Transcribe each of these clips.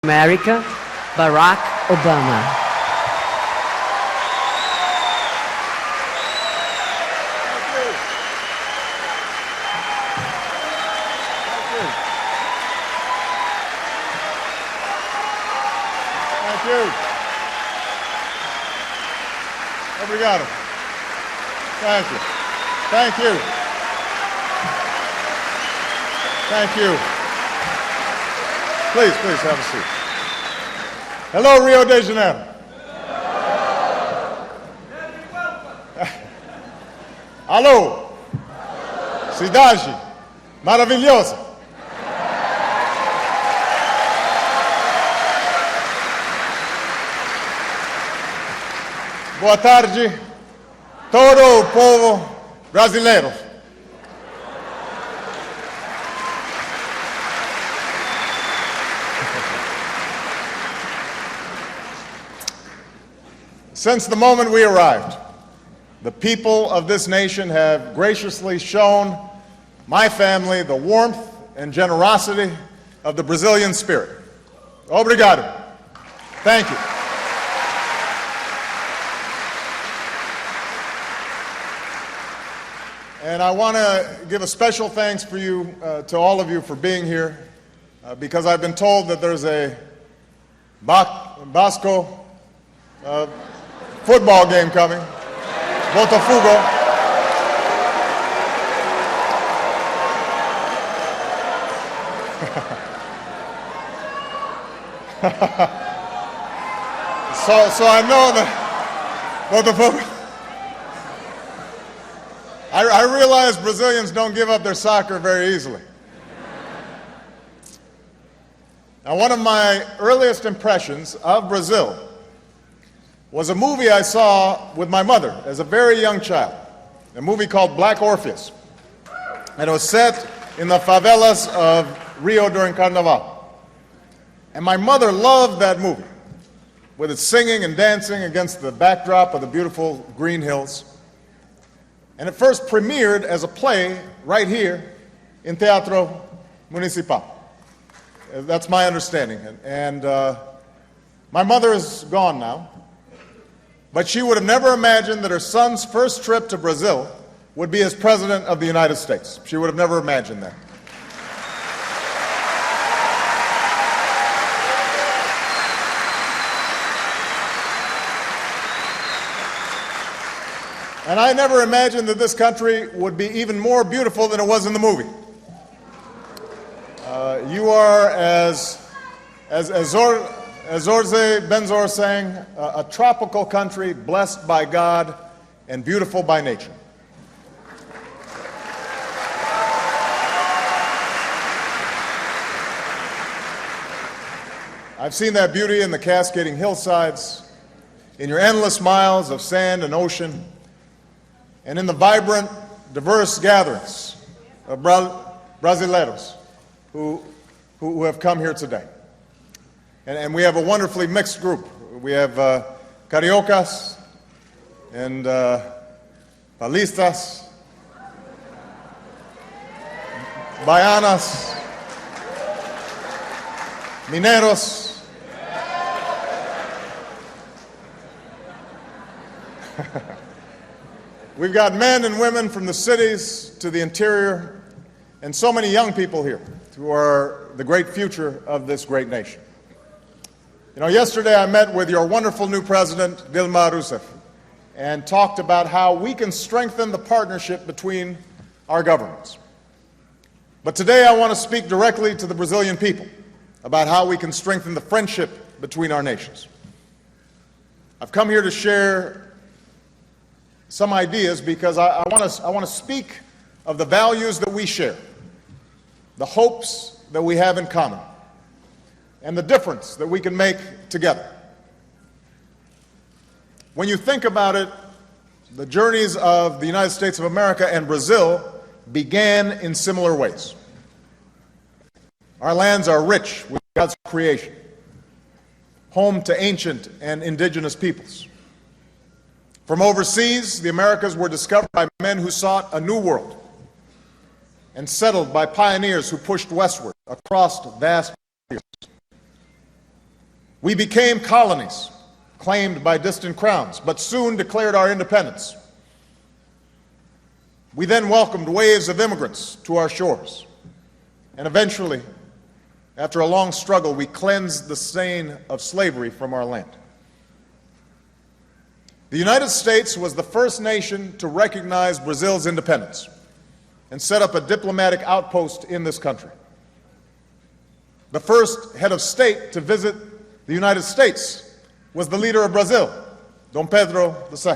America, Barack Obama. Thank you. Obrigado. Thank you. Thank you. Thank you. Please have a seat. Hello, Rio de Janeiro. Alô, cidade maravilhosa. Boa tarde, todo o povo brasileiro. Since the moment we arrived, the people of this nation have graciously shown my family the warmth and generosity of the Brazilian spirit. Obrigado. Thank you. And I want to give a special thanks for you, to all of you for being here, because I've been told that there's a Basco football game coming, Botafogo. So I know that Botafogo. I realize Brazilians don't give up their soccer very easily. Now, one of my earliest impressions of Brazil was a movie I saw with my mother as a very young child, a movie called Black Orpheus. And it was set in the favelas of Rio during Carnival. And my mother loved that movie, with its singing and dancing against the backdrop of the beautiful green hills. And it first premiered as a play right here in Teatro Municipal. That's my understanding. And my mother is gone now, but she would have never imagined that her son's first trip to Brazil would be as President of the United States. She would have never imagined that. And I never imagined that this country would be even more beautiful than it was in the movie. You are, as Zorze Benzor sang, a tropical country blessed by God and beautiful by nature. I've seen that beauty in the cascading hillsides, in your endless miles of sand and ocean, and in the vibrant, diverse gatherings of Brasileiros who have come here today. And we have a wonderfully mixed group. We have Cariocas and Paulistas, Baianas, Mineros, we've got men and women from the cities to the interior, and so many young people here who are the great future of this great nation. You know, yesterday I met with your wonderful new president, Dilma Rousseff, and talked about how we can strengthen the partnership between our governments. But today I want to speak directly to the Brazilian people about how we can strengthen the friendship between our nations. I've come here to share some ideas because I want to speak of the values that we share, the hopes that we have in common, and the difference that we can make together. When you think about it, the journeys of the United States of America and Brazil began in similar ways. Our lands are rich with God's creation, home to ancient and indigenous peoples. From overseas, the Americas were discovered by men who sought a new world, and settled by pioneers who pushed westward across vast areas. We became colonies, claimed by distant crowns, but soon declared our independence. We then welcomed waves of immigrants to our shores, and eventually, after a long struggle, we cleansed the stain of slavery from our land. The United States was the first nation to recognize Brazil's independence and set up a diplomatic outpost in this country. The first head of state to visit the United States was the leader of Brazil, Dom Pedro II.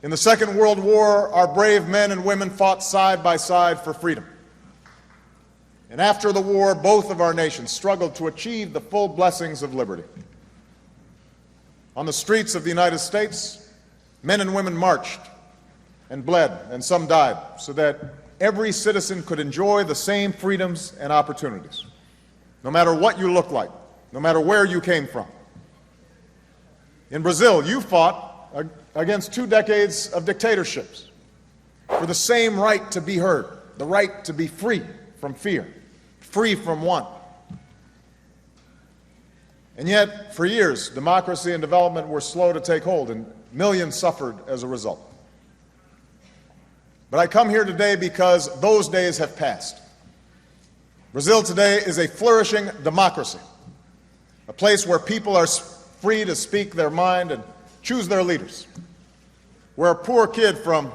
In the Second World War, our brave men and women fought side by side for freedom. And after the war, both of our nations struggled to achieve the full blessings of liberty. On the streets of the United States, men and women marched and bled, and some died, so that every citizen could enjoy the same freedoms and opportunities, no matter what you look like, no matter where you came from. In Brazil, you fought against 2 decades of dictatorships for the same right to be heard, the right to be free from fear, free from want. And yet, for years, democracy and development were slow to take hold, and millions suffered as a result. But I come here today because those days have passed. Brazil today is a flourishing democracy, a place where people are free to speak their mind and choose their leaders, where a poor kid from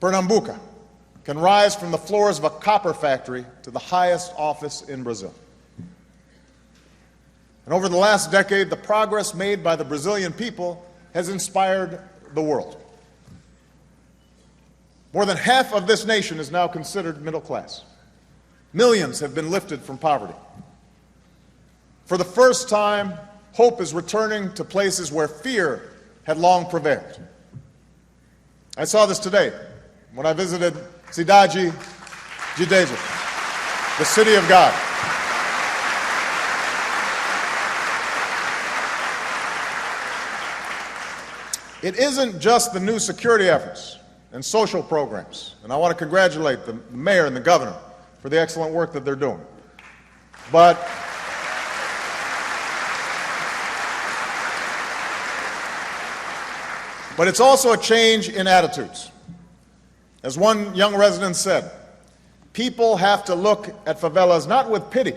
Pernambuco can rise from the floors of a copper factory to the highest office in Brazil. And over the last decade, the progress made by the Brazilian people has inspired the world. More than half of this nation is now considered middle class. Millions have been lifted from poverty. For the first time, hope is returning to places where fear had long prevailed. I saw this today when I visited Cidade de Deus, the city of God. It isn't just the new security efforts and social programs, and I want to congratulate the mayor and the governor for the excellent work that they're doing. But it's also a change in attitudes. As one young resident said, people have to look at favelas not with pity,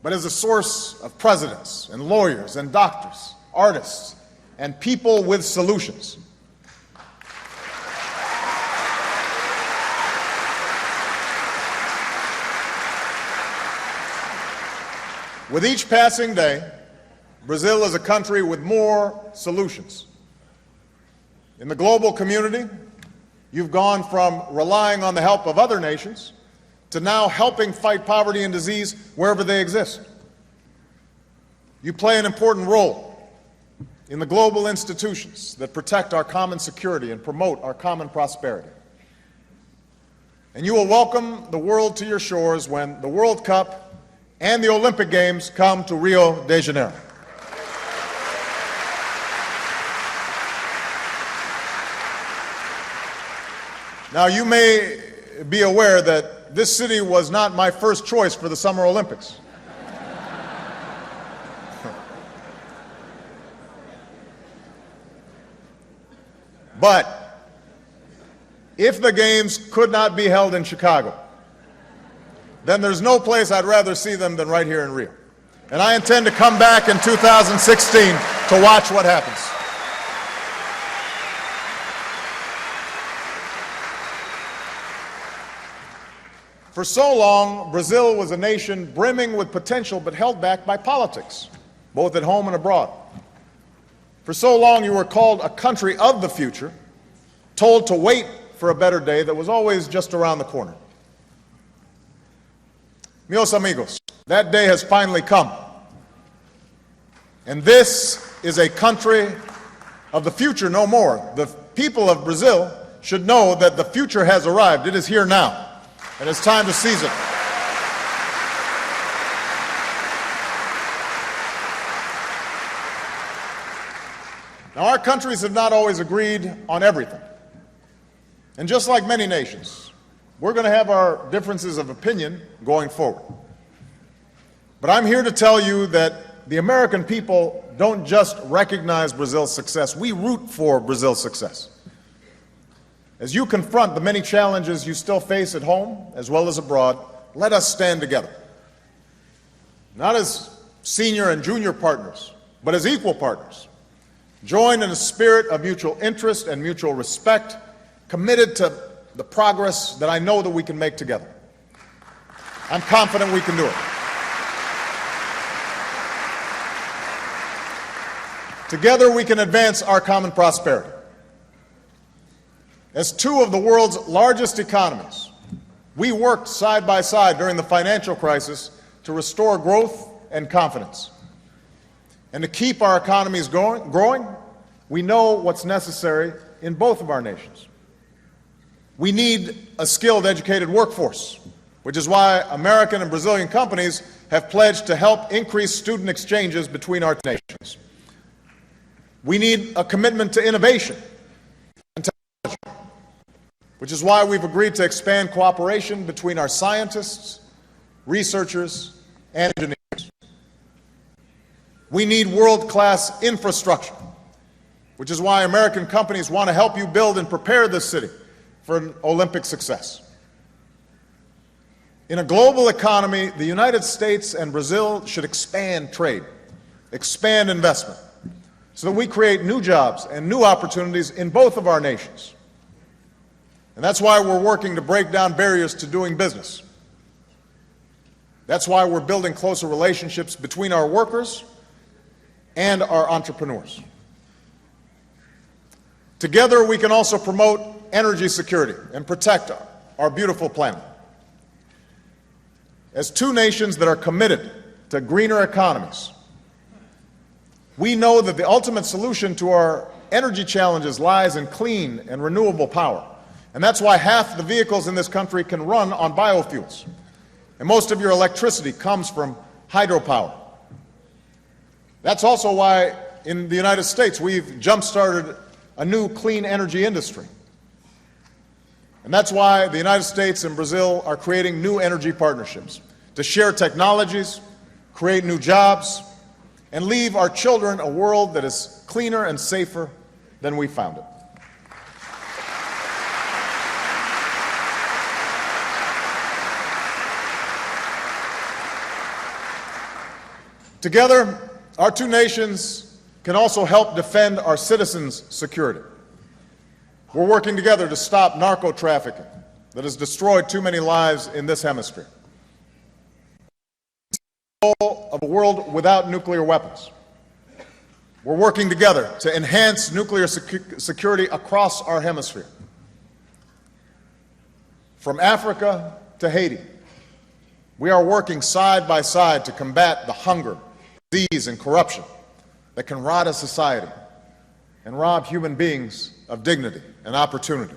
but as a source of presidents and lawyers and doctors, artists, and people with solutions. With each passing day, Brazil is a country with more solutions. In the global community, you've gone from relying on the help of other nations to now helping fight poverty and disease wherever they exist. You play an important role in the global institutions that protect our common security and promote our common prosperity. And you will welcome the world to your shores when the World Cup and the Olympic Games come to Rio de Janeiro. Now, you may be aware that this city was not my first choice for the Summer Olympics. But if the games could not be held in Chicago, then there's no place I'd rather see them than right here in Rio. And I intend to come back in 2016 to watch what happens. For so long, Brazil was a nation brimming with potential but held back by politics, both at home and abroad. For so long, you were called a country of the future, told to wait for a better day that was always just around the corner. Meus amigos, that day has finally come. And this is a country of the future no more. The people of Brazil should know that the future has arrived. It is here now. And it's time to seize it. Now, our countries have not always agreed on everything. And just like many nations, we're going to have our differences of opinion going forward. But I'm here to tell you that the American people don't just recognize Brazil's success, we root for Brazil's success. As you confront the many challenges you still face at home as well as abroad, let us stand together. Not as senior and junior partners, but as equal partners. Join in a spirit of mutual interest and mutual respect, committed to the progress that I know that we can make together. I'm confident we can do it. Together we can advance our common prosperity. As two of the world's largest economies, we worked side by side during the financial crisis to restore growth and confidence. And to keep our economies growing, we know what's necessary in both of our nations. We need a skilled, educated workforce, which is why American and Brazilian companies have pledged to help increase student exchanges between our nations. We need a commitment to innovation and technology, which is why we've agreed to expand cooperation between our scientists, researchers, and engineers. We need world-class infrastructure, which is why American companies want to help you build and prepare this city for an Olympic success. In a global economy, the United States and Brazil should expand trade, expand investment, so that we create new jobs and new opportunities in both of our nations. And that's why we're working to break down barriers to doing business. That's why we're building closer relationships between our workers and our entrepreneurs. Together, we can also promote energy security and protect our beautiful planet. As two nations that are committed to greener economies, we know that the ultimate solution to our energy challenges lies in clean and renewable power. And that's why half the vehicles in this country can run on biofuels. And most of your electricity comes from hydropower. That's also why in the United States we've jump-started a new clean energy industry. And that's why the United States and Brazil are creating new energy partnerships to share technologies, create new jobs, and leave our children a world that is cleaner and safer than we found it. Together, our two nations can also help defend our citizens' security. We're working together to stop narco-trafficking that has destroyed too many lives in this hemisphere. The goal of a world without nuclear weapons. We're working together to enhance nuclear security across our hemisphere. From Africa to Haiti, we are working side by side to combat the hunger, disease, and corruption that can rot a society and rob human beings of dignity and opportunity.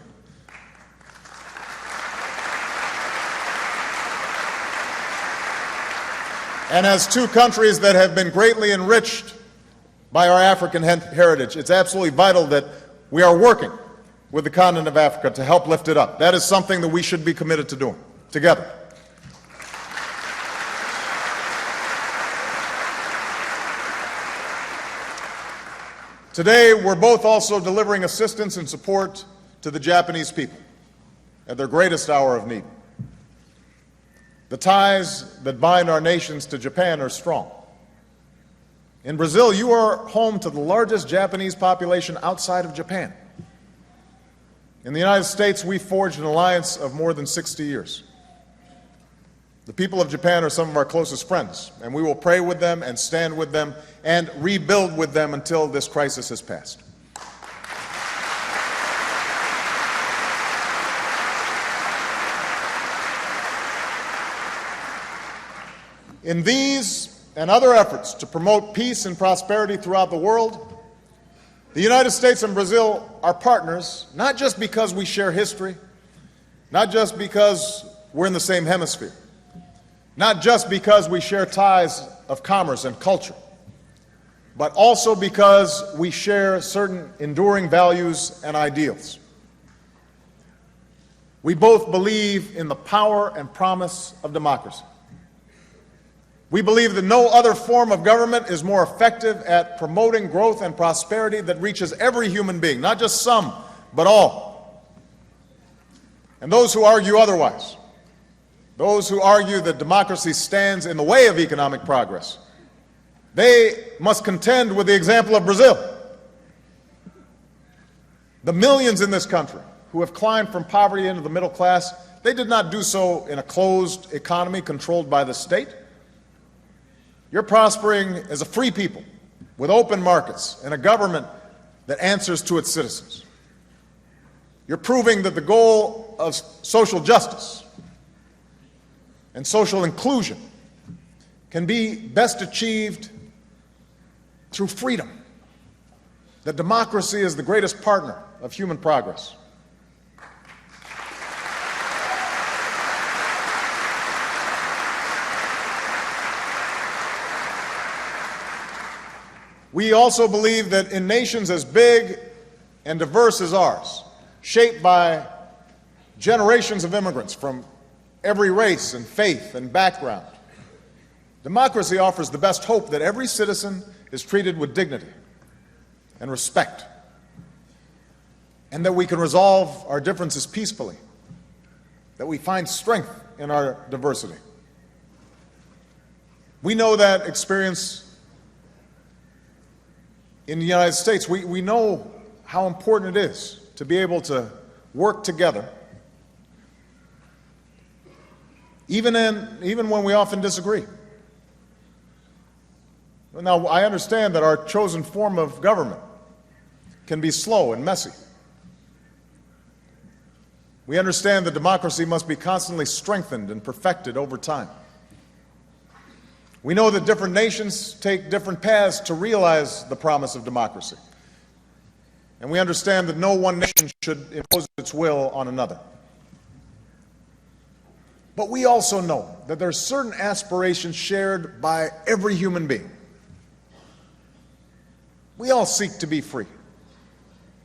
And as two countries that have been greatly enriched by our African heritage, it's absolutely vital that we are working with the continent of Africa to help lift it up. That is something that we should be committed to doing together. Today, we're both also delivering assistance and support to the Japanese people at their greatest hour of need. The ties that bind our nations to Japan are strong. In Brazil, you are home to the largest Japanese population outside of Japan. In the United States, we forged an alliance of more than 60 years. The people of Japan are some of our closest friends, and we will pray with them and stand with them and rebuild with them until this crisis has passed. In these and other efforts to promote peace and prosperity throughout the world, the United States and Brazil are partners, not just because we share history, not just because we're in the same hemisphere, not just because we share ties of commerce and culture, but also because we share certain enduring values and ideals. We both believe in the power and promise of democracy. We believe that no other form of government is more effective at promoting growth and prosperity that reaches every human being, not just some, but all. And those who argue otherwise, those who argue that democracy stands in the way of economic progress, they must contend with the example of Brazil. The millions in this country who have climbed from poverty into the middle class, they did not do so in a closed economy controlled by the state. You're prospering as a free people with open markets and a government that answers to its citizens. You're proving that the goal of social justice and social inclusion can be best achieved through freedom, that democracy is the greatest partner of human progress. We also believe that in nations as big and diverse as ours, shaped by generations of immigrants from every race and faith and background, democracy offers the best hope that every citizen is treated with dignity and respect, and that we can resolve our differences peacefully, that we find strength in our diversity. We know that experience in the United States. We know how important it is to be able to work together, even when we often disagree. Now, I understand that our chosen form of government can be slow and messy. We understand that democracy must be constantly strengthened and perfected over time. We know that different nations take different paths to realize the promise of democracy. And we understand that no one nation should impose its will on another. But we also know that there are certain aspirations shared by every human being. We all seek to be free.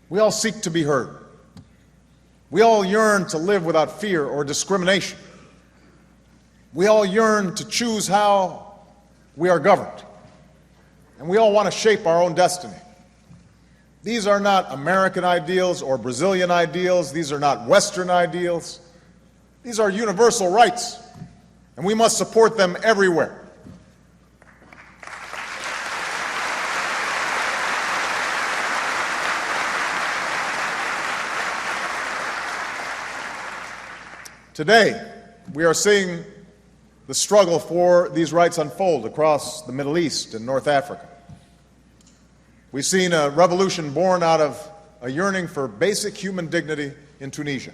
We all seek to be heard. We all yearn to live without fear or discrimination. We all yearn to choose how we are governed. And we all want to shape our own destiny. These are not American ideals or Brazilian ideals. These are not Western ideals. These are universal rights, and we must support them everywhere. Today, we are seeing the struggle for these rights unfold across the Middle East and North Africa. We've seen a revolution born out of a yearning for basic human dignity in Tunisia.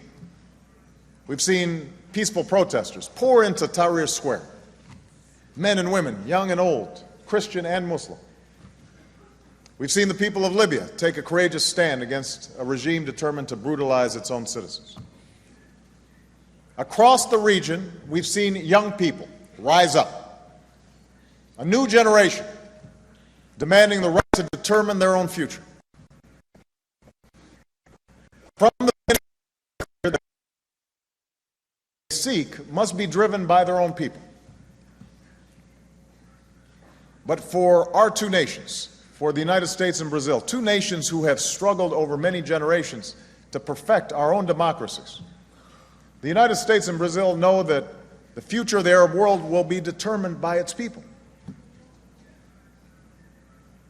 We've seen peaceful protesters pour into Tahrir Square, men and women, young and old, Christian and Muslim. We've seen the people of Libya take a courageous stand against a regime determined to brutalize its own citizens. Across the region, we've seen young people rise up, a new generation demanding the right to determine their own future. From the beginning, they seek must be driven by their own people. But for our two nations, for the United States and Brazil, two nations who have struggled over many generations to perfect our own democracies, the United States and Brazil know that the future of the Arab world will be determined by its people.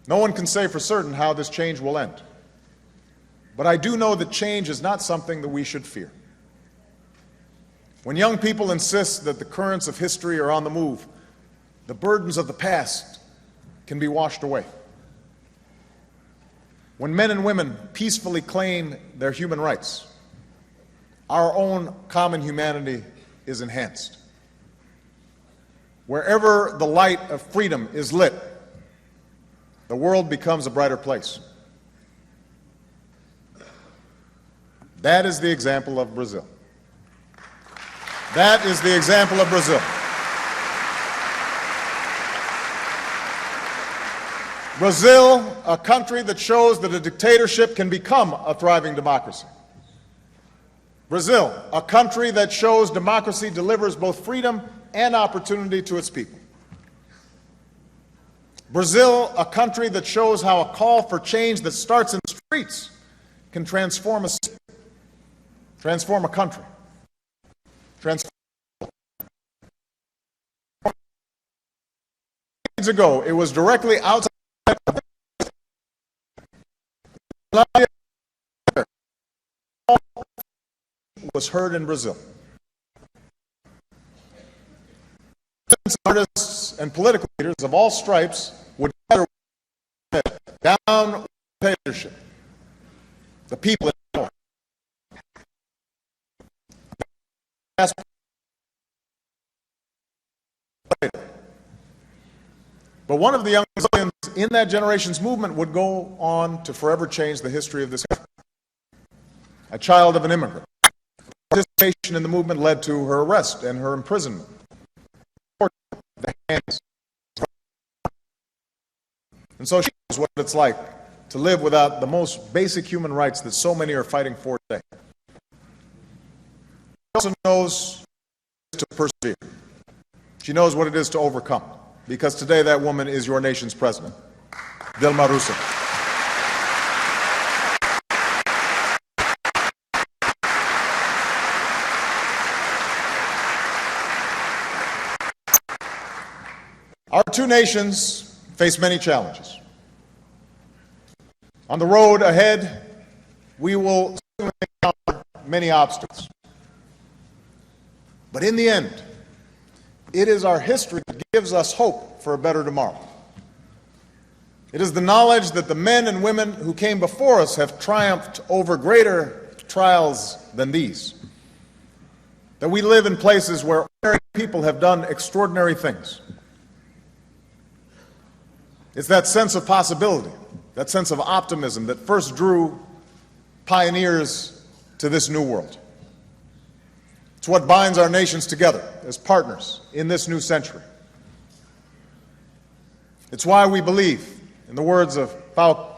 No one can say for certain how this change will end. But I do know that change is not something that we should fear. When young people insist that the currents of history are on the move, the burdens of the past can be washed away. When men and women peacefully claim their human rights, our own common humanity is enhanced. Wherever the light of freedom is lit, the world becomes a brighter place. That is the example of Brazil. That is the example of Brazil. Brazil, a country that shows that a dictatorship can become a thriving democracy. Brazil, a country that shows democracy delivers both freedom and opportunity to its people. Brazil, a country that shows how a call for change that starts in the streets can transform a city, transform a country, transform. Decades ago, it was directly outside was heard in Brazil. Artists and political leaders of all stripes would gather down with dictatorship. The people in power. But one of the young Brazilians in that generation's movement would go on to forever change the history of this country. A child of an immigrant. Participation in the movement led to her arrest and her imprisonment. And so she knows what it's like to live without the most basic human rights that so many are fighting for today. She also knows to persevere. She knows what it is to overcome, because today that woman is your nation's president, Dilma Rousseff. Our two nations face many challenges. On the road ahead, we will certainly encounter many obstacles. But in the end, it is our history that gives us hope for a better tomorrow. It is the knowledge that the men and women who came before us have triumphed over greater trials than these. That we live in places where ordinary people have done extraordinary things. It's that sense of possibility, that sense of optimism that first drew pioneers to this new world. It's what binds our nations together as partners in this new century. It's why we believe, in the words of Paulo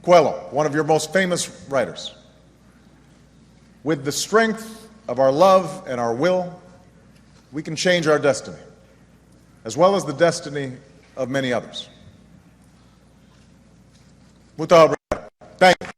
Coelho, one of your most famous writers, with the strength of our love and our will, we can change our destiny, as well as the destiny of many others. Muito obrigado. Thank you.